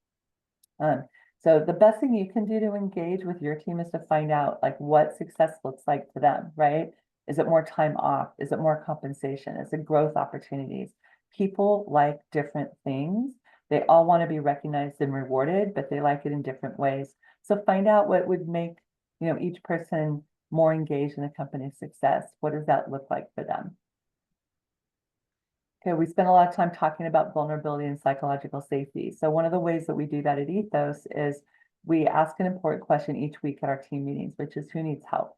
So the best thing you can do to engage with your team is to find out like what success looks like to them, right? Is it more time off? Is it more compensation? Is it growth opportunities? People like different things. They all want to be recognized and rewarded, but they like it in different ways. So find out what would make, each person more engaged in the company's success. What does that look like for them? Okay, we spent a lot of time talking about vulnerability and psychological safety. So one of the ways that we do that at Ethos is we ask an important question each week at our team meetings, which is who needs help?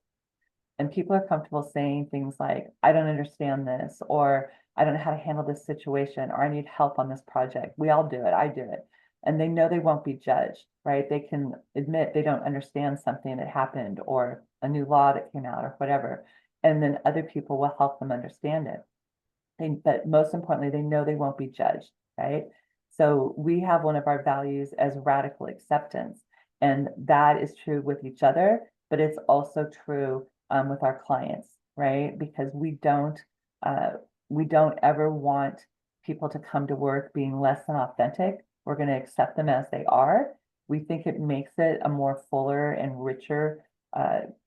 And people are comfortable saying things like, I don't understand this, or I don't know how to handle this situation, or I need help on this project. We all do it. I do it. and they know they won't be judged, right? They can admit they don't understand something that happened or a new law that came out or whatever, and then other people will help them understand it. But most importantly, they know they won't be judged, right? So we have one of our values as radical acceptance, and that is true with each other, but it's also true with our clients, right? Because we don't ever want people to come to work being less than authentic. We're going to accept them as they are. We think it makes it a more fuller and richer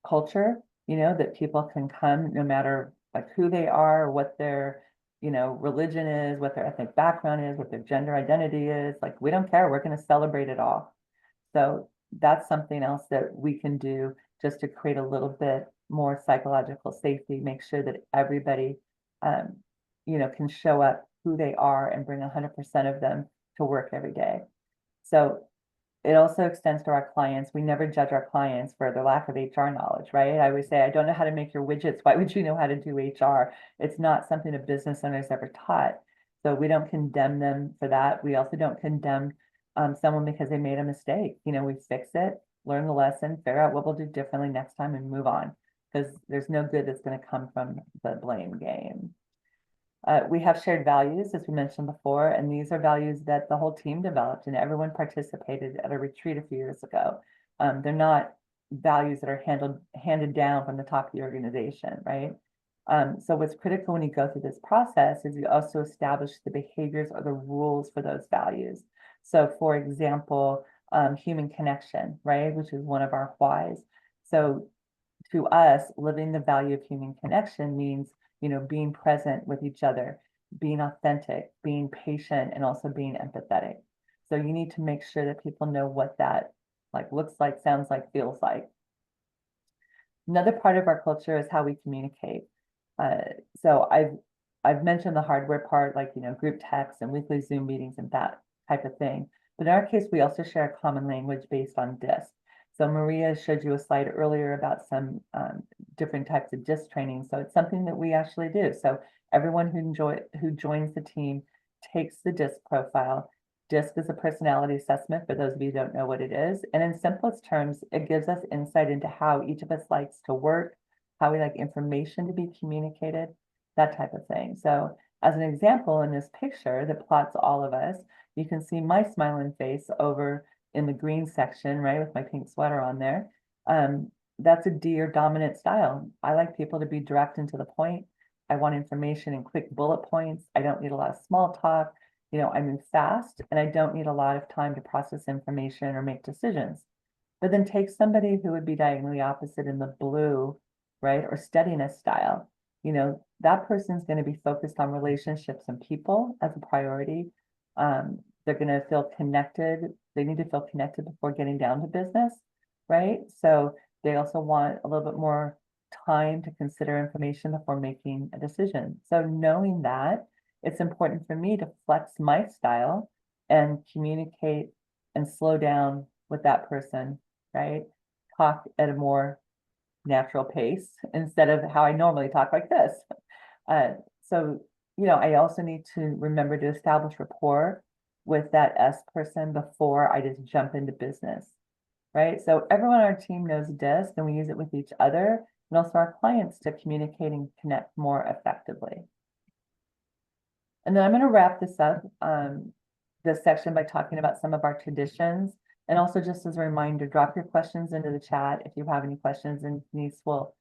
culture, that people can come no matter like who they are, or what their religion is, what their ethnic background is, what their gender identity is. Like, we don't care. We're going to celebrate it all. So that's something else that we can do just to create a little bit more psychological safety, make sure that everybody, can show up who they are and bring 100% of them to work every day. So it also extends to our clients. We never judge our clients for their lack of HR knowledge, right? I always say, I don't know how to make your widgets. Why would you know how to do HR? It's not something a business owner has ever taught. So we don't condemn them for that. We also don't condemn someone because they made a mistake. We fix it, learn the lesson, figure out what we'll do differently next time, and move on. Because there's no good that's going to come from the blame game. We have shared values, as we mentioned before, and these are values that the whole team developed and everyone participated at a retreat a few years ago. They're not values that are handed down from the top of the organization, right? So what's critical when you go through this process is you also establish the behaviors or the rules for those values. So for example, human connection, right, which is one of our whys. So to us, living the value of human connection means being present with each other, being authentic, being patient, and also being empathetic. So you need to make sure that people know what that looks like, sounds like, feels like. Another part of our culture is how we communicate. So I've mentioned the hardware part, group texts and weekly Zoom meetings and that type of thing. But in our case, we also share a common language based on DISC. So Maria showed you a slide earlier about some different types of DISC training. So it's something that we actually do. So everyone who joins the team takes the DISC profile. DISC is a personality assessment, for those of you who don't know what it is. And in simplest terms, it gives us insight into how each of us likes to work, how we like information to be communicated, that type of thing. So as an example, in this picture that plots all of us, you can see my smiling face over in the green section, right, with my pink sweater on there. That's a D or dominant style. I like people to be direct and to the point. I want information in quick bullet points. I don't need a lot of small talk. I move fast and I don't need a lot of time to process information or make decisions. But then take somebody who would be diagonally opposite in the blue, right, or steadiness style. That person's going to be focused on relationships and people as a priority. They're going to feel connected. They need to feel connected before getting down to business, right? So they also want a little bit more time to consider information before making a decision. So knowing that, it's important for me to flex my style and communicate and slow down with that person, right? Talk at a more natural pace instead of how I normally talk like this. So, I also need to remember to establish rapport with that S person before I just jump into business, right? So everyone on our team knows DISC and we use it with each other and also our clients to communicate and connect more effectively. And then I'm going to wrap this up, this section, by talking about some of our traditions. And also, just as a reminder, drop your questions into the chat if you have any questions, and Denise will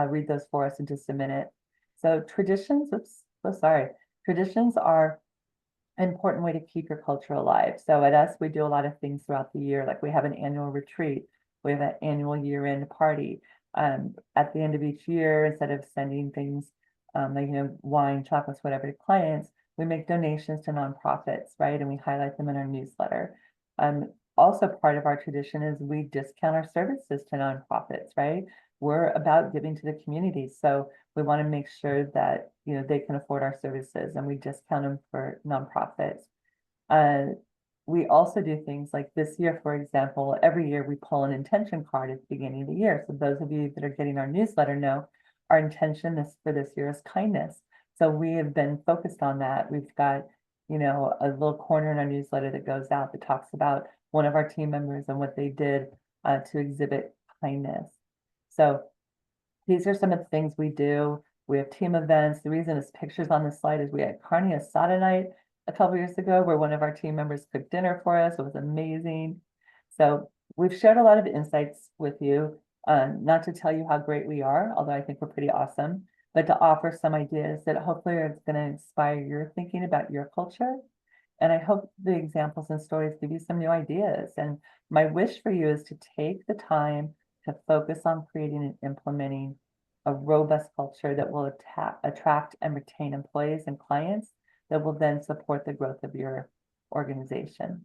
read those for us in just a minute. So traditions, traditions are an important way to keep your culture alive. So at us, we do a lot of things throughout the year. Like we have an annual retreat, we have an annual year-end party. At the end of each year, instead of sending things wine, chocolates, whatever to clients, we make donations to nonprofits, right? And we highlight them in our newsletter. Also part of our tradition is we discount our services to nonprofits, right? We're about giving to the community. So we want to make sure that, they can afford our services and we discount them for nonprofits. We also do things like this year, for example, every year we pull an intention card at the beginning of the year. So those of you that are getting our newsletter know our intention for this year is kindness. So we have been focused on that. We've got, you know, a little corner in our newsletter that goes out that talks about one of our team members and what they did to exhibit kindness. So these are some of the things we do. We have team events. The reason it's pictures on the slide is we had carne asada night a couple years ago where one of our team members cooked dinner for us. It was amazing. So we've shared a lot of insights with you, not to tell you how great we are, although I think we're pretty awesome, but to offer some ideas that hopefully are going to inspire your thinking about your culture. And I hope the examples and stories give you some new ideas. And my wish for you is to take the time to focus on creating and implementing a robust culture that will attract and retain employees and clients that will then support the growth of your organization.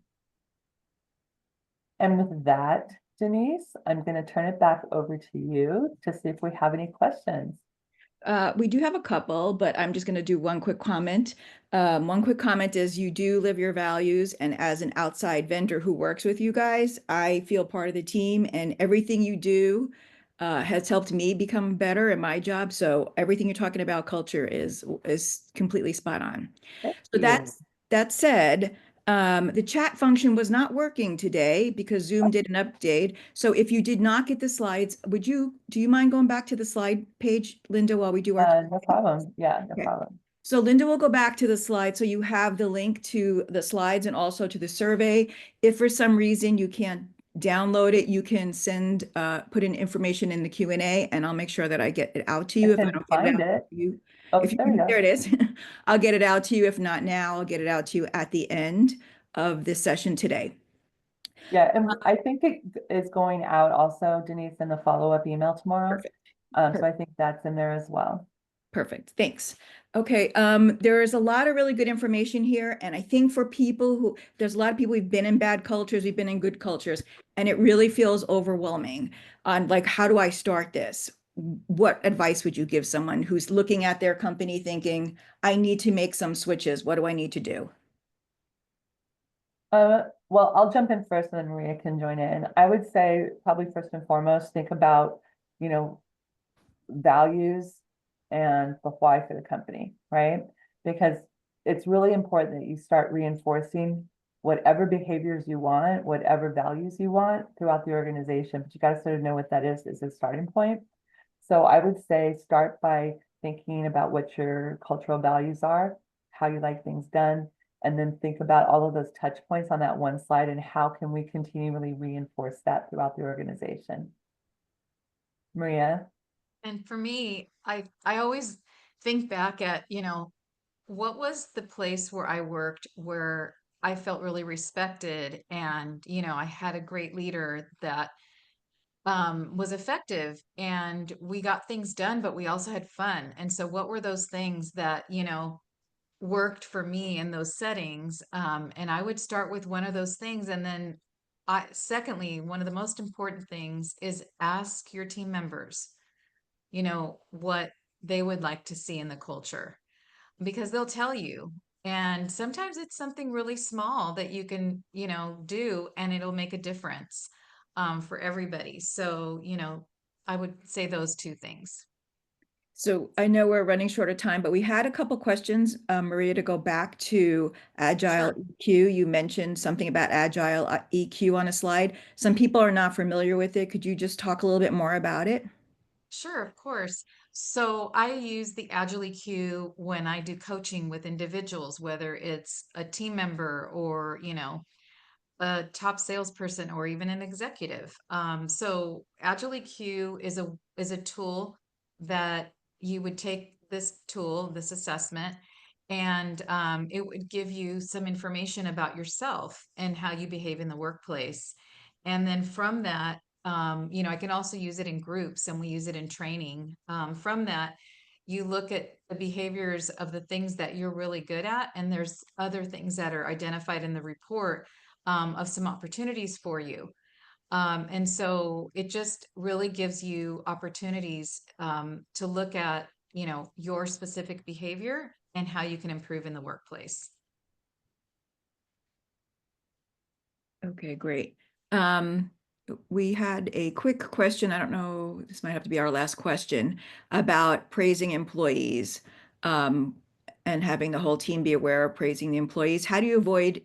And with that, Denise, I'm going to turn it back over to you to see if we have any questions. We do have a couple, but I'm just going to do one quick comment. One quick comment is you do live your values, and as an outside vendor who works with you guys, I feel part of the team, and everything you do has helped me become better in my job. So everything you're talking about culture is completely spot on. Thank So you. that said, the chat function was not working today because Zoom did an update. So if you did not get the slides, do you mind going back to the slide page, Linda, while we do our? No problem. Yeah, no Okay. problem. So Linda will go back to the slide. So you have the link to the slides and also to the survey. If for some reason you can't download it, you can put in information in the Q&A, and I'll make sure that I get it out to you. I If I can don't get it find out it. to you. Oh, If you, there we go. there it is. I'll get it out to you. If not now, I'll get it out to you at the end of this session today. Yeah, and I think it is going out also, Denise, in the follow-up email tomorrow. Perfect. So I think that's in there as well. Perfect. Thanks. Okay. There is a lot of really good information here. And I think for people there's a lot of people who've been in bad cultures, we've been in good cultures, and it really feels overwhelming on like, how do I start this? What advice would you give someone who's looking at their company thinking, I need to make some switches. What do I need to do? Well, I'll jump in first and then Maria can join in. I would say probably first and foremost, think about, you know, values and the why for the company, right? Because it's really important that you start reinforcing whatever behaviors you want, whatever values you want throughout the organization, but you got to sort of know what that is as a starting point. So I would say start by thinking about what your cultural values are, how you like things done, and then think about all of those touch points on that one slide and how can we continually reinforce that throughout the organization. Maria? And for me, I always think back at, what was the place where I worked where I felt really respected and, I had a great leader that was effective and we got things done, but we also had fun. And so what were those things that, worked for me in those settings? And I would start with one of those things. And then secondly, one of the most important things is ask your team members, what they would like to see in the culture, because they'll tell you. And sometimes it's something really small that you can, do, and it'll make a difference for everybody. So, I would say those two things. So I know we're running short of time, but we had a couple questions, Maria, to go back to Agile Sure. EQ. You mentioned something about Agile EQ on a slide. Some people are not familiar with it. Could you just talk a little bit more about it? Sure, of course. So I use the Agile EQ when I do coaching with individuals, whether it's a team member or, a top salesperson or even an executive. So Agile EQ is a tool that you would take this tool, this assessment, and it would give you some information about yourself and how you behave in the workplace. And then from that, I can also use it in groups and we use it in training. From that, you look at the behaviors of the things that you're really good at, and there's other things that are identified in the report of some opportunities for you. And so it just really gives you opportunities to look at, your specific behavior and how you can improve in the workplace. Okay, great. We had a quick question. I don't know, this might have to be our last question about praising employees. and having the whole team be aware of praising the employees. How do you avoid,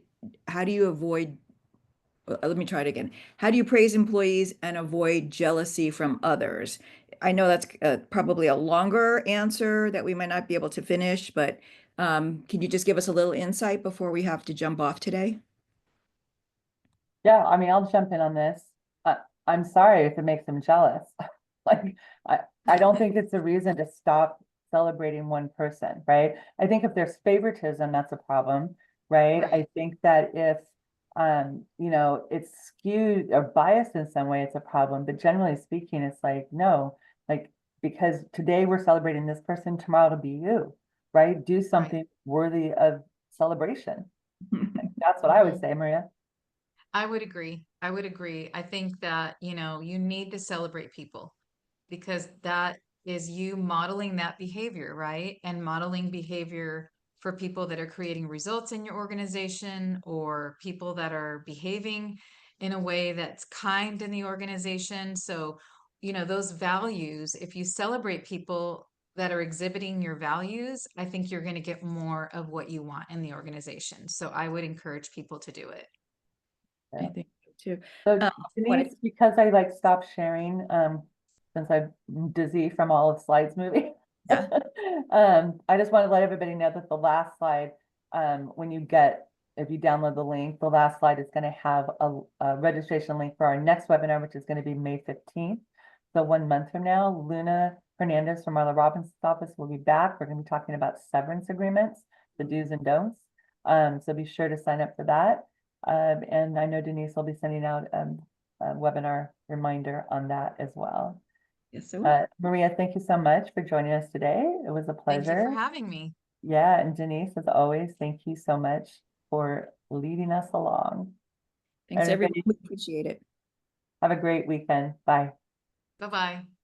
let me try it again. How do you praise employees and avoid jealousy from others? I know that's probably a longer answer that we might not be able to finish, but can you just give us a little insight before we have to jump off today? Yeah, I mean, I'll jump in on this. I'm sorry if it makes them jealous. Like, I don't think it's a reason to stop celebrating one person, right? I think if there's favoritism, that's a problem, right? Right. I think that if, you know, it's skewed or biased in some way, it's a problem. But generally speaking, it's like, no, like, because today we're celebrating this person, tomorrow it'll be you, right? Do something worthy of celebration. That's what I would say, Maria. I would agree. I would agree. I think that, you need to celebrate people because that is you modeling that behavior, right? And modeling behavior for people that are creating results in your organization or people that are behaving in a way that's kind in the organization. So, those values, if you celebrate people that are exhibiting your values, I think you're going to get more of what you want in the organization. So I would encourage people to do it. I think so too. So what Denise, because I like stopped sharing, since I'm dizzy from all of slides moving. Yeah. I just want to let everybody know that the last slide, if you download the link, the last slide is going to have a registration link for our next webinar, which is going to be May 15th. So 1 month from now, Luna Hernandez from Marla Robinson's office will be back. We're going to be talking about severance agreements, the do's and don'ts. So be sure to sign up for that. And I know Denise will be sending out a webinar reminder on that as well. Yes, so Maria, thank you so much for joining us today. It was a Thank you pleasure. for having me. Yeah, and Denise, as always, thank you so much for leading us along. thanks everyone. Everybody, We appreciate it. have a great weekend. Bye. Bye-bye.